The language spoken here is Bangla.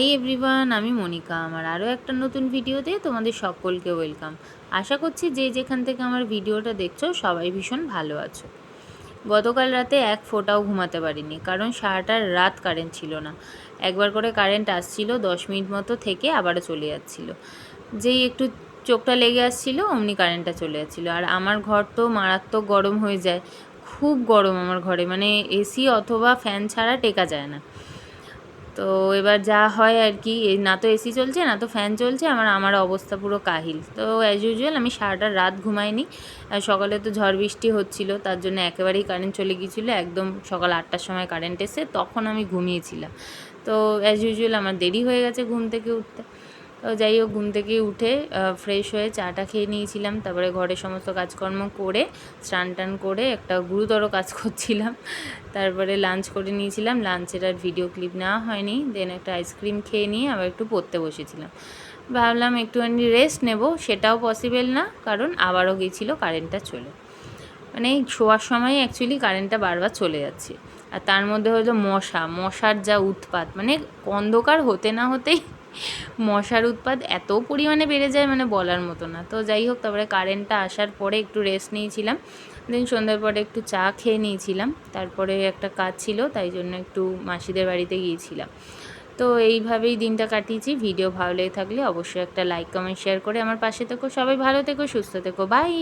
হাই এভরিওয়ান, আমি মনিকা। আমার আরও একটা নতুন ভিডিওতে তোমাদের সকলকে ওয়েলকাম। আশা করছি যে যেখান থেকে আমার ভিডিওটা দেখছো সবাই ভীষণ ভালো আছো। গতকাল রাতে এক ফোঁটাও ঘুমাতে পারিনি, কারণ সারাটা রাত কারেন্ট ছিল না। একবার করে কারেন্ট আসছিল, 10 মিনিট মতো থেকে আবারও চলে যাচ্ছিলো। যেই একটু চোখটা লেগে আসছিলো অমনি কারেন্টটা চলে যাচ্ছিলো। আর আমার ঘর তো মারাত্মক গরম হয়ে যায়, খুব গরম আমার ঘরে, মানে এসি অথবা ফ্যান ছাড়া টেকা যায় না। তো এবার যা হয় আর কি, না তো এসি চলছে না তো ফ্যান চলছে, আমার অবস্থা পুরো কাহিল। তো অ্যাজ ইউজুয়াল আমি সারাটা রাত ঘুমাইনি। আর সকালে তো ঝড় বৃষ্টি হচ্ছিলো, তার জন্য একেবারেই কারেন্ট চলে গিয়েছিলো। একদম সকাল 8টার সময় কারেন্ট এসে তখন আমি ঘুমিয়েছিলাম। তো অ্যাজ ইউজুয়াল আমার দেরি হয়ে গেছে ঘুম থেকে উঠতে। তো যাই হোক, ঘুম থেকে উঠে ফ্রেশ হয়ে চাটা খেয়ে নিয়েছিলাম। তারপরে ঘরের সমস্ত কাজকর্ম করে স্নান টান করে একটা গুরুতর কাজ করছিলাম। তারপরে লাঞ্চ করে নিয়েছিলাম, লাঞ্চের আর ভিডিও ক্লিপ নেওয়া হয়নি। দেন একটা আইসক্রিম খেয়ে নিয়ে আবার একটু পড়তে বসেছিলাম। ভাবলাম একটুখানি রেস্ট নেব, সেটাও পসিবল না, কারণ আবারও গিয়েছিলো কারেন্টটা চলে। মানে শোয়ার সময় অ্যাকচুয়ালি কারেন্টটা বারবার চলে যাচ্ছে। আর তার মধ্যে হলো মশার যা উৎপাত, মানে অন্ধকার হতে না হতেই মশার উৎপাত এত পরিমাণে বেড়ে যায়, মানে বলার মতো না। তো যাই হোক, তারপরে কারেন্টটা আসার পরে একটু রেস্ট নিয়েছিলাম। দেন সন্ধ্যার পরে একটু চা খেয়ে নিয়েছিলাম। তারপরে একটা কাজ ছিল, তাই জন্য একটু মাসিদের বাড়িতে গিয়েছিলাম। তো এইভাবেই দিনটা কাটিয়েছি। ভিডিও ভালো লেগে থাকলে অবশ্যই একটা লাইক কমেন্ট শেয়ার করে আমার পাশে থেকো। সবাই ভালো থেকো, সুস্থ থেকো, বাই।